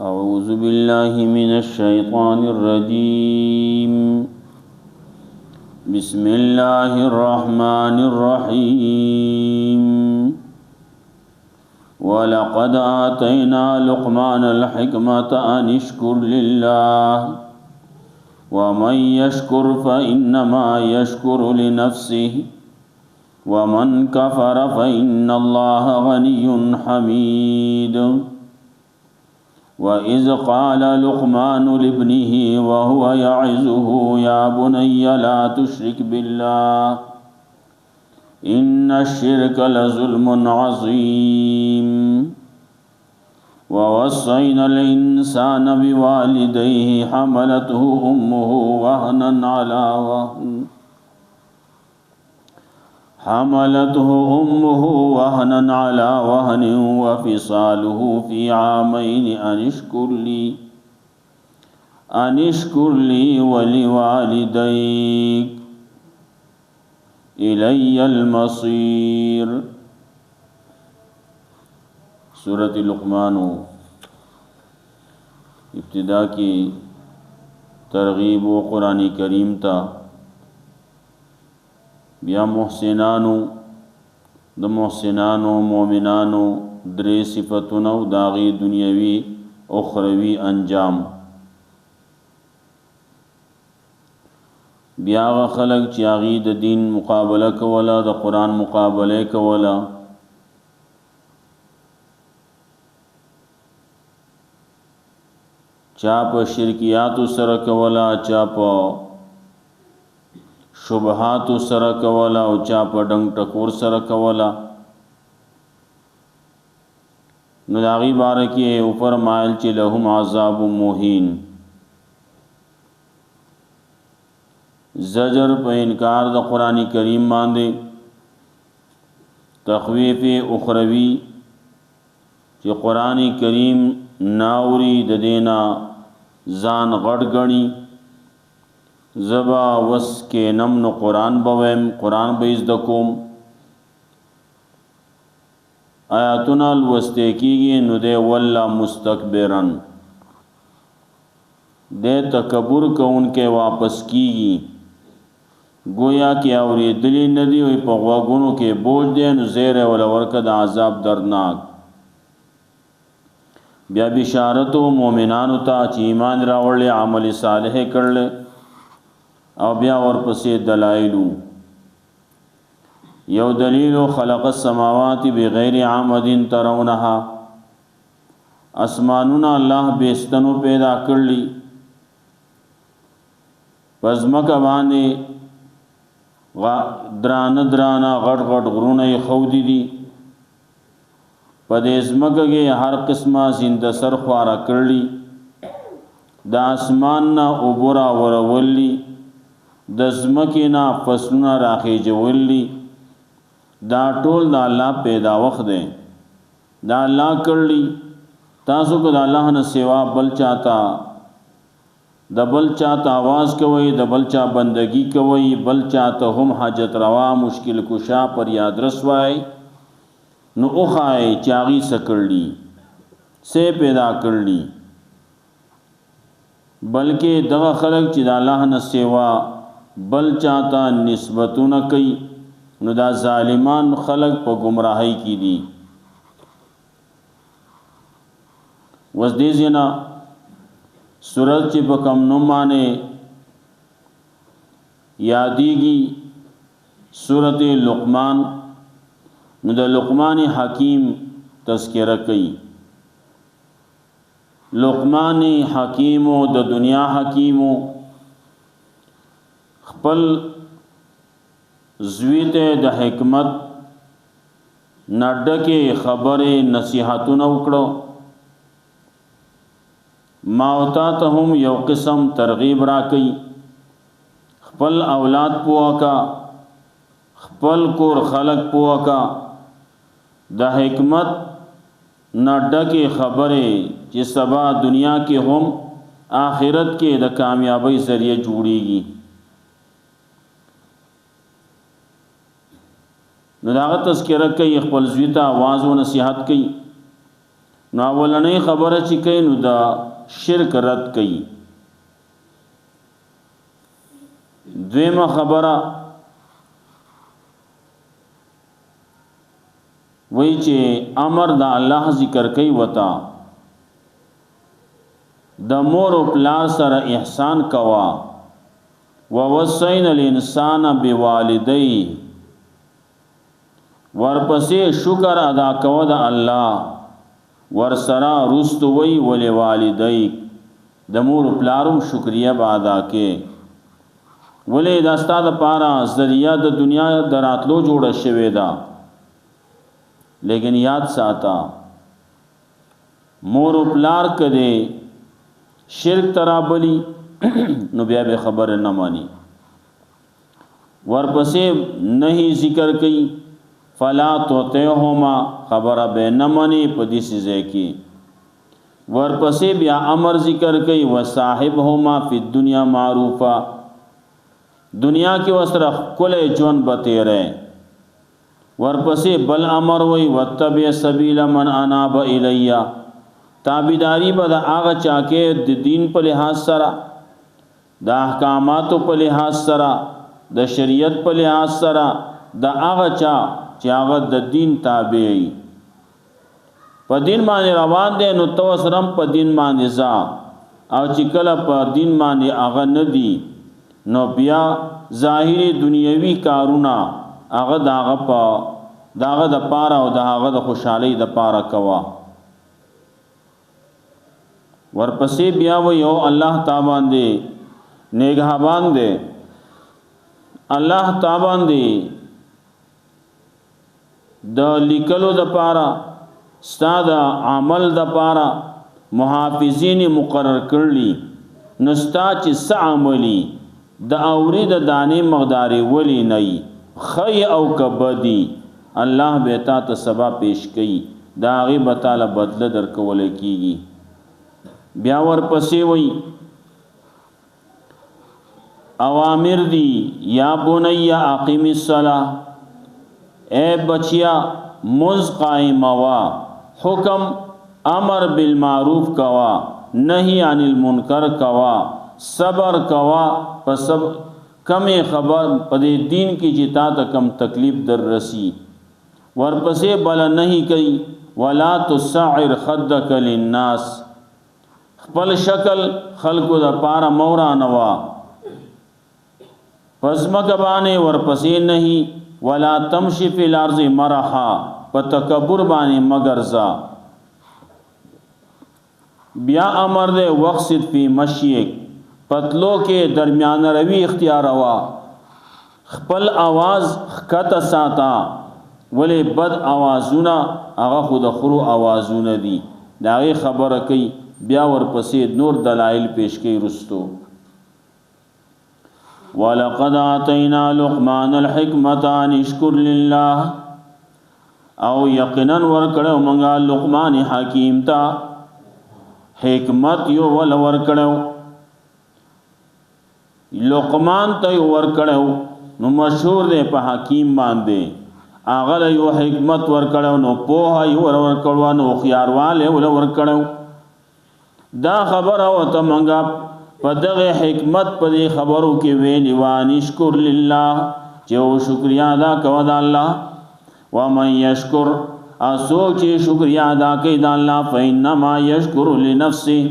أعوذ بالله من الشيطان الرجيم بسم الله الرحمن الرحيم ولقد آتينا لقمان الحكمة أن اشكر لله ومن يشكر فإنما يشكر لنفسه ومن كفر فإن الله غني حميد وإذ قال لقمان لابنه وهو يعظه يا بني لا تشرك بالله إن الشرك لظلم عظيم ووصينا الإنسان بوالديه حملته أمه وهنا على وهن وفصاله في عامين أن اشكر لي ولوالديك إلي المصير. سورة لقمان ابتدا کی ترغیب و قرآن کریم تا بیا محسنانو د محسنانو مومنانو درې صفتونه او داغي دنیوي اخروی انجام. بیا خلق چې هغه د دین مقابله کوله د قرآن مقابله کوله چا په شرکیات سره کوله چا په شبهات سره کولا او چا په ډنګ ټکور سره کولا نو داغي باره کې او فرمایل چې لهم عذاب مهین زجر په انکار د قران کریم باندې تخویف اخروی چې قران کریم ناوري د دینا ځان غړ غني زبا وس کې نم نو قرآن بویم قرآن بیز دکوم آیاتنا الوسته کیږي نو دے والله مستكبرن دے تکبر کون کې واپس کیږي گویا کې اوریدلی ندی وي په غوګونو کې بوج دي نو زیره ول ورکه د عذاب درناک. بیا بشارت مومنانو ته چې ایمان راوړل عمل صالح کړل او بیا ورپسې دلایلو. یو دلیل خلق السماوات بغیر عمد ترونها اسمانونه الله بیستنو پیدا کړلی پزمک باندې درانا غټ غټ غرونه خودي دي په دې زمکه کې هر قسمه زنده سر خواره کړلی د اسمان نه اوبرا ورولي د زمکینا فصلونه راخی جولی دا ټول د الله پیدا وخت دی دا الله کړلی تاسو کو د الله نه سوا بل چاته د بل چاته आवाज کوي د بل چا بندگی کوي بل چاته هم حاجت روا مشکل کشا پر یاد رسوای نو اوخای چاغي سکړلی سے پیدا کړلی بلکې دغه خلق چې د الله نه سوا بل چاہتا نسبتونه کوي نو دا ظالمان خلق په گمراهی کې دي. وس دې زینا سورۃ چې په کوم نوم باندې یادېږي سورۃ لقمان نو د لقمان حکیم تذکرہ کوي. لقمان حکیمو د دنیا حکیمو خپل زویته د حکمت نډکه خبره نصیحتونه وکړو ماوتا ته هم یو قسم ترغیب راکې خپل اولاد پوکا خپل کور خلق پوکا د حکمت نډکه خبره چې سبا دنیا کې هم آخرت کې د کامیابی ذریعہ جوړیږي. نو داغه تذکرہ کوي خپل زوی ته आवाज او نصيحت کوي نو اولنۍ خبره چې کوي نو دا شرک رد کوي. دویمه خبره وای چې امر د الله ذکر کوي وتا د مور او پلار سره احسان کوا. ووصینا الانسان بوالدی، ورپسې شکر ادا کوا د الله ورسره رستوي ولې والدی د مور او پلارم شکریا به ادا کې. ولې دا ستاسو لپاره ذریعہ د دنیا دراتلو جوړه شوې ده. لیکن یاد ساته مور او پلار کده شرک ترابلی نو بیا به خبر نه مانی. ورپسې نہیں ذکر کئ فلا تطعهما، خبر به نه مانی په دې سزا کې. ورپسې بیا امر ذکر کئ وصاحبهما فی الدنیا معروفا، دنیا کې وسره کله جون بتیره. ورپسې بل امر وی وتبع سبیل من اناب الی، تابعداری به د هغه چا کې د دین په لحاظ سره، د احکاماتو په لحاظ سره، د شریعت په لحاظ سره، د هغه چا چې هغه د دین تابع وي. په دین باندې روان دي نو تو سرم په دین باندې ځا، او چې کله په دین باندې هغه نه دي نو بیا ظاهری دنیوي کارونه هغه داغه د پاره او داغه د خوشحالي د پاره کوا. ورپسې بیا و یو الله تعالی باندې نگهبان دی، الله تعالی باندې د لیکلو د پاره ستاد عمل د پاره محافظین مقرر کړلی. نستا چې س عملی د اورید دانه مقدار ولی نه خی او کبدی، الله به تا ته سبا پیش کړي، دا غي به تعالی بدله درکول کیږي. بیا ورپسې وای اوامر دی یا بنی اقیم الصلاة، اے بچیا مز قائم وا، حکم امر بالمعروف کوا، نهی عن المنکر کوا، صبر کوا په سب کمی خبر پدې دین کی جتا ته کم تکلیف در رسی. ورپسې بل نہیں کئی ولا تسعر خدک للناس، خپل شکل خلقو د پارا مورا نوا. پزمک باندې ورپسې نہیں ولا تمشي فی الارض مرحا، په تکبر باندې مگرزا. بیا امر دے وقصد فی مشیک، پتلو کې درمیان روی اختیار ہوا، خپل آواز خکت ساتا، ولی بد آوازونا هغه خود خرو آوازونه دي. داغه خبره کوي بیا ورپسې نور دلائل پیش کوي رستو. ولقد آتینا لقمان الحکمت ان اشکر لله، او یقینا ورکړو مونږه لقمان حکیم تا حکمت یو ول ورکړو. لقمان ته ورکړو نو مشهور دی په حکیم باندې، هغه یو حکمت ورکړو نو په یو ورکړو نو خيارواله ول ورکړو. دا خبره او ته مونږه په دغه حکمت په خبرو کې ویلی وانی شکر لله، چې شکریا ادا کوو د الله. و من یشکر، اسو چې شکریا ادا کوي د الله، فینما یشکر لنفسه،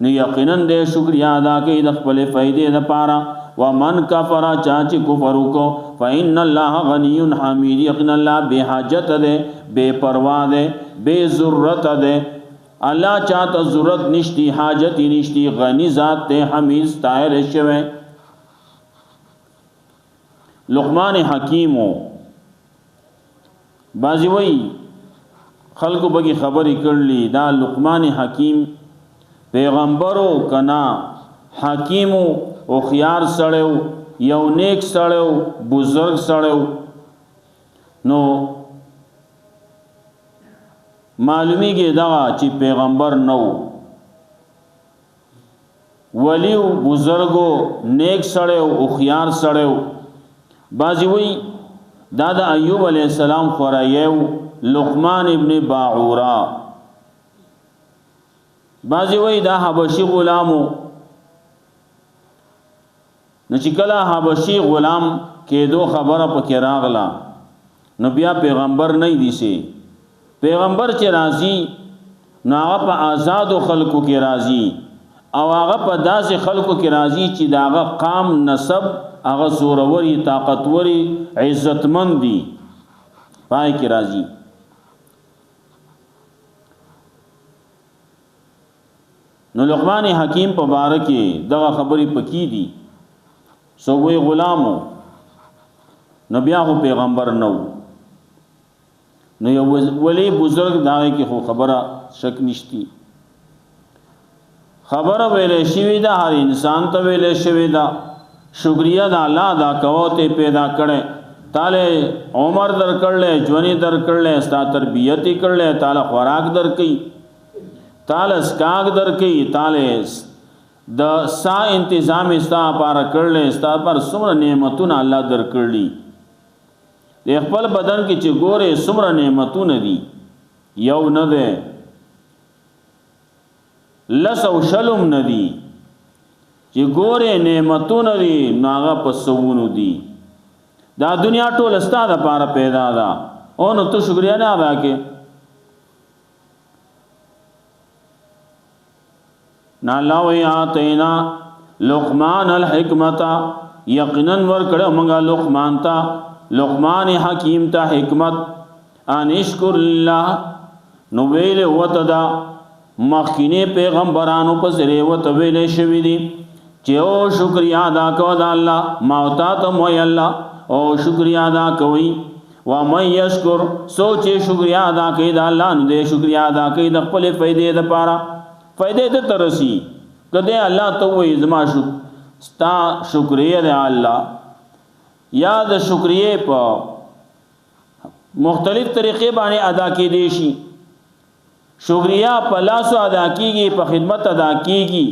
نو یقینا دې شکریا ادا کوي د خپل فائدې لپاره. و من کفر، چا چې کفر وکړو، فإن الله غنی حمید، یقینا الله به حاجت ده، بے پروا ده، بے ضرورت ده. الله چاته ضرورت نشتی، حاجت نشتی، غنی ذات ته، حمید ستایل شوی. لقمان حکیمو بازی وی خلقو بگی خبری کرلی دا لقمان حکیم پیغمبرو کنا حکیمو او خیار سڑیو، یو نیک سڑیو، بزرگ سڑیو. نو معلومی گی دا چی پیغمبر نو، ولیو، بزرگو، نیک سڑیو، اخیار سڑیو. بازی وی دا ایوب علیہ السلام خورایو لقمان ابن باعورا، بعضی وای دا حبشي غلامو، نو چې کله حبشي غلام کېدو خبره پکې راغله نو بیا پیغمبر نه دی سي. پیغمبر چې راځي نو هغه په آزادو خلکو کې راځي او هغه په داسې خلکو کې راځي چې داغه قام نسب هغه زوروري طاقتوري عزتمند دي پای کې راځي. نو لقمان حکیم په باره کې دغه خبرې پکې دي. سووی غلامو نو بیا خو پیغمبر نو، نو یو ولی بزرگ داغه کې خو خبره شک نشتی. خبره ویلې شوی دا هر انسان ته ویلې شوی دا شکریا د الله دا کوته پیدا کړي تعالی عمر در کړل ژوندۍ در کړل ستا تربیت کړل تعالی خوراک در کړي تعالی اسکاګ در کړي تعالی د سا انتظام استا پر کړل استا پر څومره نعمتونه الله در کړلی د خپل بدن کې چې ګوره څومره نعمتونه دي یو نه ده لس او شلم نه دي چې ګوره نعمتونه دي ناغه پسونو دي. دا دنیا ټول استا د پاره پیدا ده او نو ته شکریا نه ادا کې. نالا وی آتینا لقمان الحکمت یقینا ور کړه موږ لقمان ته لقمان حکیم ته حکمت ان اشکر الله نو ویل وتدا مخکینه پیغمبرانو په سره وت ویل شوی دي چې او شکریا ادا کو د الله ماوتا ته مو الله او شکریا ادا کوي و مې یشکر سوچ شکریا ادا کوي د الله نو دې شکریا ادا کوي د خپل فائدې لپاره فائدې ته ترسي کده الله ته وې زما شو ستا شکریا دې الله یا د شکریه په مختلف طریقې باندې ادا کېدې شي. شکریا په لاسو ادا کیږي په خدمت ادا کیږي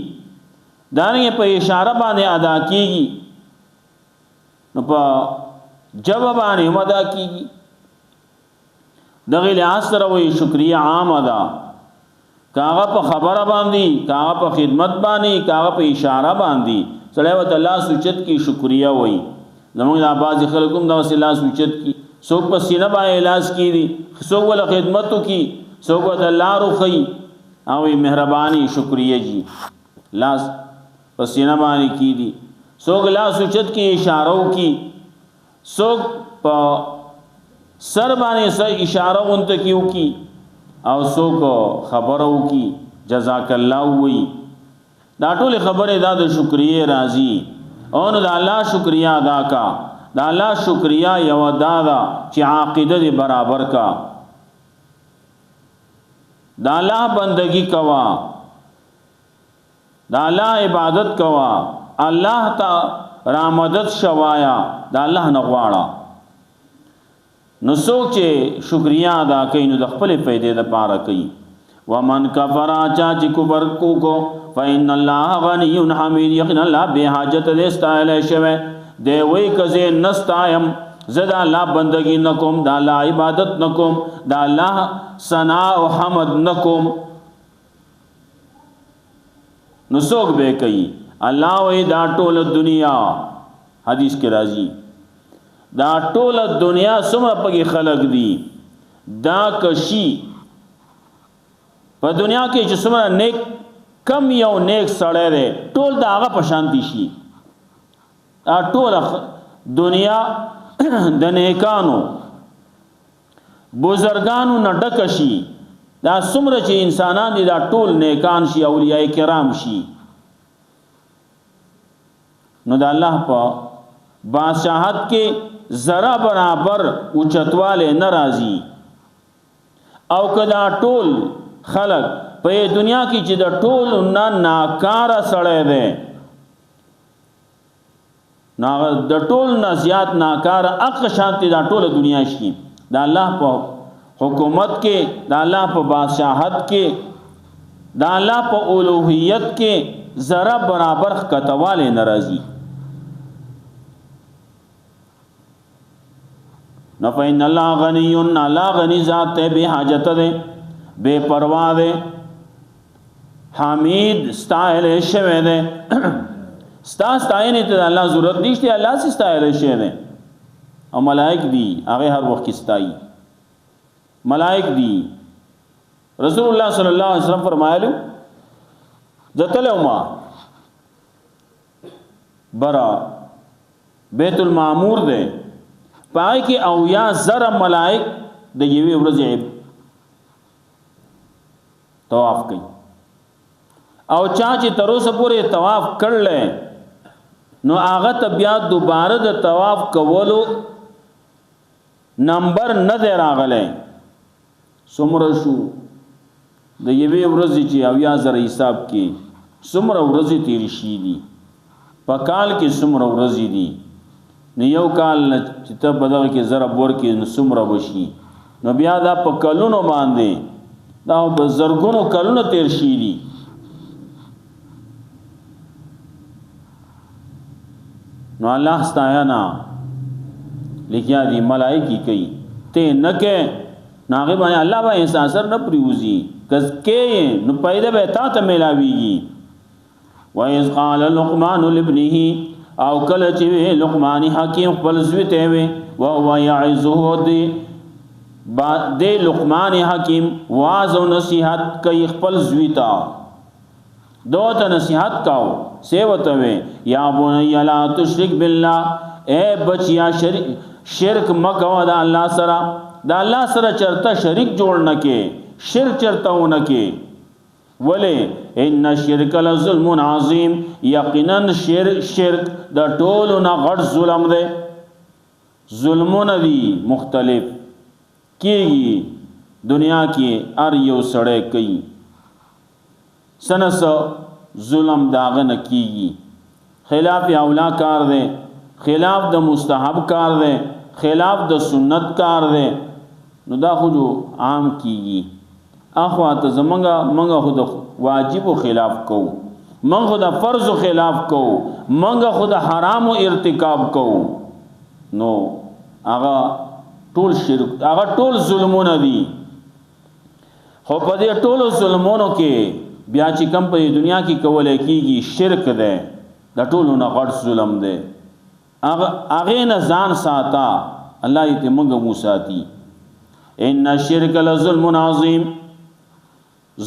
دانګه په اشاره باندې ادا کیږي نو په جواب باندې ادا کیږي. دغه لحاظ سره وې شکریا عام ادا کاغه په خبره باندې کاغه په خدمت باندې کاغه په اشاره باندې صلیوات الله سوچت کی شکریا وې. زمونږ د آباز خلکم دا وسیله سوچت کی څوک په سینه باندې علاج کی دي څوک ول خدمتو کی څوک د الله روخی او مهرباني شکریا جی لاس په سینه باندې کی دي څوک لا سوچت کی اشاره کی څوک په سر باندې سر اشاره اونته کیو کی او څوک خبرو کی جزاک الله وی. دا ټول خبره دا د شکریا راضی او نو د الله شکریا ادا کا. د الله شکریا یو دادا چې عقیده دی برابر کا. د الله بندگی کوا د الله عبادت کوا الله ته رامدد شوایا د الله نه غواړه. نو څوک چې شکریا ادا کوي نو د خپل فائدې لپاره کوي. ومن کفر چا چې کفر کو فإن الله غنی حمید یقینا الله به حاجت دې استایل شوه دی وای کزه نستایم زدا الله بندگی نکوم دا الله عبادت نکوم دا الله ثنا او حمد نکوم نو څوک به کوي. الله وای دا ټول دنیا حدیث کې راځي دا ټول دنیا څومره پکې خلق دي دا کشي په دنیا کې چې څومره نیک کم یو نیک سړی دی ټول دا هغه په شانتی شي. ټول دنیا د نیکانو بزرگانو نه ډک شي دا څومره چې انسانان دي دا ټول نیکان شي اولیاء کرام شي. نو د الله په بادشاہت کې ذره برابر اوچتواله ناراضي او کدا ټول خلق په دنیا کې چې د ټول ناکار سړی دی د ټول نه زیات ناکار اق شانتی دا ټول دنیا شي. دا الله په حکومت کې دا الله په بادشاہت کې دا الله په اولوہیت کې ذره برابر کتواله ناراضي. نو فإن الله غنی الله غنی ذات ته به حاجت ده بے پروا ده حمید ستایل شوه ده ستا ستاینه ته الله ضرورت نشته الله سي ستایل شوه ده او ملائک دی هغه هر وخت ستایي ملائک دی رسول الله صلی الله علیه وسلم فرمایلو ذتلو ما برا بیت المعمور ده پای کې او یا زر ملائک د یوې ورځې طواف کوي او چا چې تر اوسه پورې طواف کړل نو هغه ته بیا دوباره د طواف کولو نمبر نه دی راغلی څومره شو د یوې ورځې چې او یا زر حساب کې څومره ورځې تیرې شي دي په کال کې څومره ورځې دي نو یو کال چې ته په دغه کې زره بور کې نو څومره وشي نو بیا دا په کلونو باندې دا په زرګونو کلونو تیر شي دي نو الله ستایانا لیکیا دی ملائکی کوي ته نه کې ناغه باندې الله به احساس نه پریوزي کز کې نو پیدا به تا ته ملاويږي وَإِذْ قَالَ لُقْمَانُ لِابْنِهِ او کله چې لقمان حکیم خپل زوی ته وي او هو يعظه دی لقمان حکیم واعظ و نصیحت کوي خپل زوی ته دوته نصیحت کاو سیوته وي یا بني لا تشرک بالله اے بچیا شرک مکو دا الله سره دا الله سره چرته شریک جوړ نه کې شرک چرته ونه کې ولی ان الشرک لظلم عظیم یقینا شرک د ټولو نه غټ ظلم دی ظلمونه دي مختلف کیږي دنیا کې هر یو سړی کوي سنس ظلم داغه نه کیږي خلاف اولا کار دی خلاف د مستحب کار دی خلاف د سنت کار دی نو دا خو جو عام کیږي اخوا ته منګه خود واجب خلاف کو منګه د فرض خلاف کو منګه خود حرام ارتکاب کو نو هغه ټول شرک هغه ټول ظلمونه دي خو په دې ټول ظلمونو کې بیا چې کم په دنیا کې کولای کیږي شرک ده د ټولو نه غټ ظلم ده هغه نه ځان ساته الله دې موږ مو ساتي ان الشرک لظلم عظیم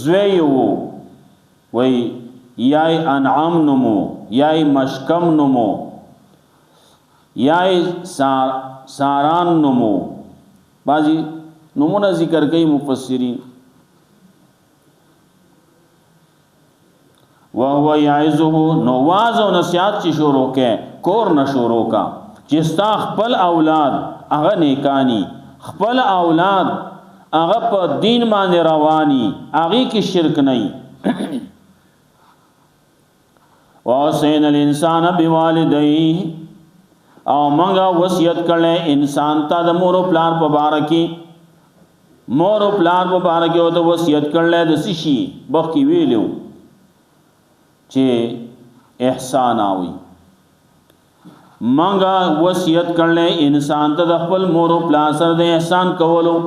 زویو وی یای انعام نمو یای مشکم نمو یای ساران نمو بعضی نمونه ذکر کئی مفسرین وهو یعظه نواز و نصیحت چی شروع کے کور نشورو کا چستا خپل اولاد اغا نیکانی خپل اولاد اغا پا دین مان روانی اغی کی شرک نہیں وَوَصَّيْنَا الْإِنسَانَ بِوَالِدَيْهِ او منگا وصیت کرلے انسان تا دا مور و پلار پا بارکی مور و پلار پا بارکی ہو تو وصیت کرلے دا سشی بخی ویلیو چه احسان آوی منگا وصیت کرلے انسان تا دا خپل مور و پلار سر دا احسان کولو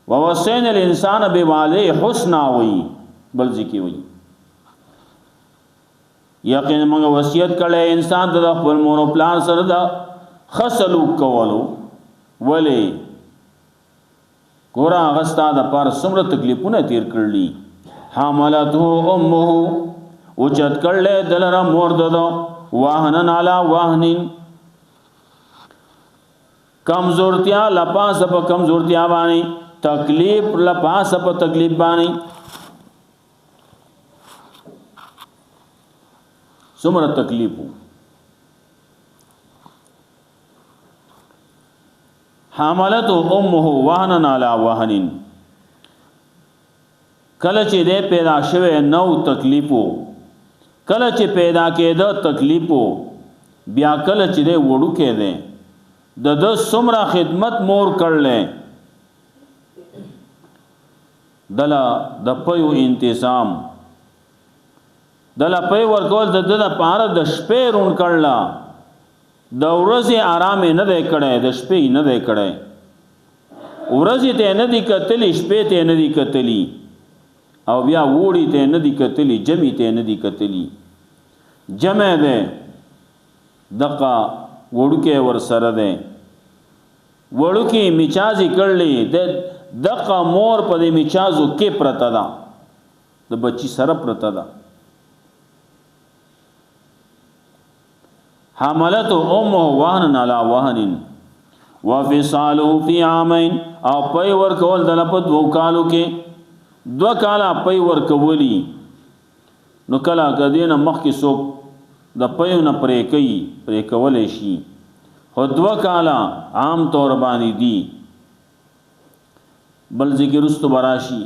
وَوَصَّيْنَا الْإِنسَانَ بِوَالِدَيْهِ حُسْنَ آوی بلزی کی ہوئی یقین منگا وصیت کرلے انسان دا خپل مور و پلار سر دا خسلوک کولو ولی گورا اغسطا دا پار سمر تکلیفونه تیر کرلی حاملتو امہو اچت کرلے دلر مورد دا واہنن علا واہنن کمزورتیا لپاس پا کمزورتیا بانی تکلیف لپاس پا تکلیف بانی سمر تکلیفو حاملتو امہو وحنن علا وحنن کلچ دے پیدا شوے نو تکلیفو کلچ پیدا کے دا تکلیفو بیا کلچ دے وڑو کے دے دا سمر خدمت مور کر لے دلا دا پیو انتظام دلا پی ورکول د د پاره د شپې رون کړلا د ورځې آرام نه دی کړی د شپې نه دی کړی ورځې ته نه دي کتلی شپې ته نه دي کتلی او بیا وړي ته نه دي کتلی جمع ته نه دي کتلی جمع ده دقه وړوکې ور سره ده وړوکې میچازي کړلې د دقه مور په دې میچازو کې پرته ده د بچی سره پرته ده حملته امه وهن على وهن وفصاله في عامين او پي ورکول د لپد وو کالو کې 2 کاله پي ورکولي نو کله کدين مخ کې سو د پيو نه پرې کوي پرې کولې شي خو 2 کاله عام طور باندې دي بل ذکر است براشي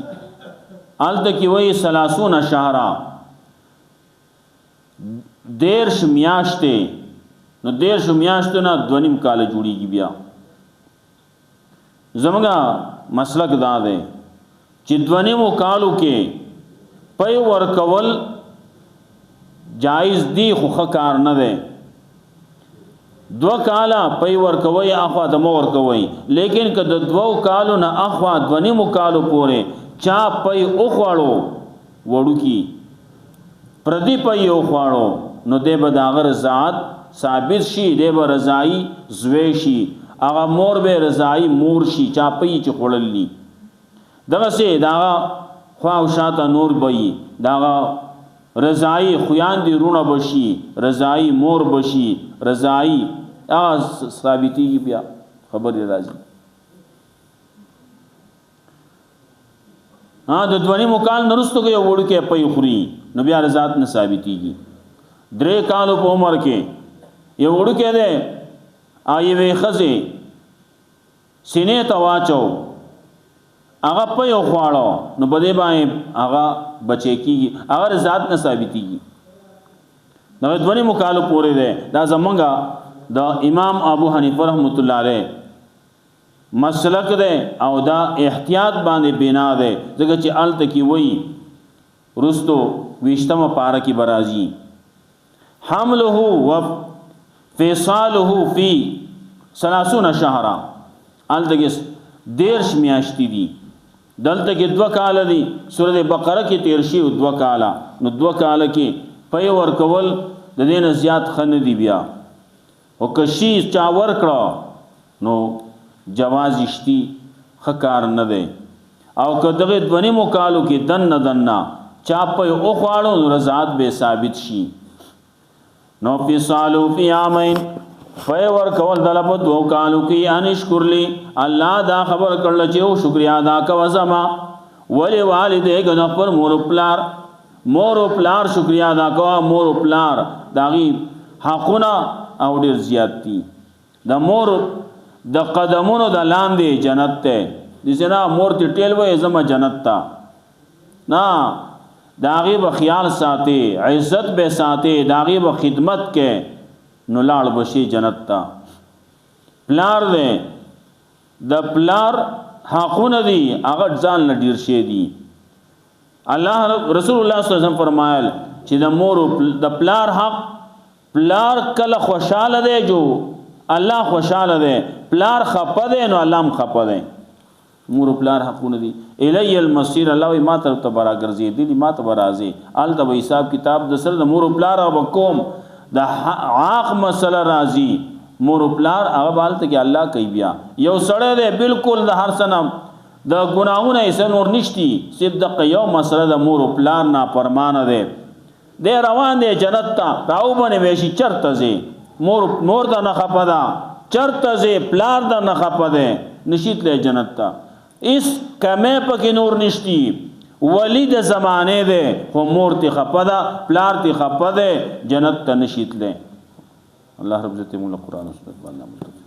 الته کې وای 30 شهرا 13 میاشتې نو 13 میاشتې نه 2.5 کال جوړیږي بیا زمونږه مسلک دا ده چې 2.5 کالو کې پي ورکول جائز دی خو کار نه ده 2 کاله پي ورکوي اخوا د مو ورکوي لیکن که د 2 کالو نه اخوا 2.5 کالو پورې چا پي او خواړو وړو کی پردی پي او خواړو نو د بداغر ذات ثابت شي د رضای زوي شي هغه مور به رضای مور شي چا پي چې خړللی دغه سي دا خوا او شاته نور بي دا رضای خویان دی رونه بشي رضای مور بشي رضای ثابتی بیا خبر راځي د 2.5 کال نرستو کې وړ کې پي خوري نو بیا رضات نه ثابتيږي 3 کال په عمر کې یو وړ کې ده آیوي خزه سینې تواچو هغه په یو خواړو نو بده باندې هغه بچی کیږي هغه ذات نه ثابتيږي نو 2.5 کال پورې ده دا زمونږه د امام ابو حنیفه رحمت الله علیه مسلک ده او دا احتیاط باندې بنا ده ځکه چې الته کی وای رستو وشتمه پارا کی برازي حمله و فصاله فی 30 شهرا الته 13 میاشتې دي دلته کې 2 کال دي سورۃ بقره کې 13 2 کال نو 2 کال کې پي ور کول د دین زیات خن دي بیا او کشي چا ور کړه نو جواز اشتی خکار نه ده او کدغه 2.5 کالو کې دنه چا په او خواړو رضات به ثابت شي نو په سالو فی عامین پي ور کول دلپ 2 کالو کې انشکرلی الله دا خبر کړل چې او شکریا ادا کوه زما ولې والدې ګنه پر مور او پلار شکریا ادا کوه مور او پلار داغي حقونه او ډیر زیات دي د مور د قدمونو د لاندې جنت ته دسنا مور ته ټیل وې زما جنت تا نا داغي به خیال ساتي عزت به ساتي داغي به خدمت کې نو لاړ بشي جنت تا پلار دې د پلار حقونه دي هغه ځان لډیر شي دي الله رسول الله صلی الله علیه وسلم فرمایل چې د مور د پلار حق پلار کله خوشاله دی جو الله خوشاله دی پلار خپه دی نو الله هم خپه دی مور پلار حقونه دي الی المصير الله ما ته تبارا ګرځي دي ما ته برازي ال د حساب کتاب د سر د مور پلار او قوم د عاق مسله راضي مور پلار هغه بالته کې الله کوي بیا یو سړی دی بالکل د هر سنم د ګناهونه یې نور نشتی صدق یو مسله د مور پلار نه پرمانه دی د روان دی جنت ته راو باندې وشي چرته زی مور د نه خپدا چرته زی پلار د نه خپده نشیت له جنت ته اس کمه پکې نور نشتی ولی د زمانه ده خو مور تی خپدا پلار تی خپده جنت ته نشیت له الله رب عزت مولا قرآن سنت باندې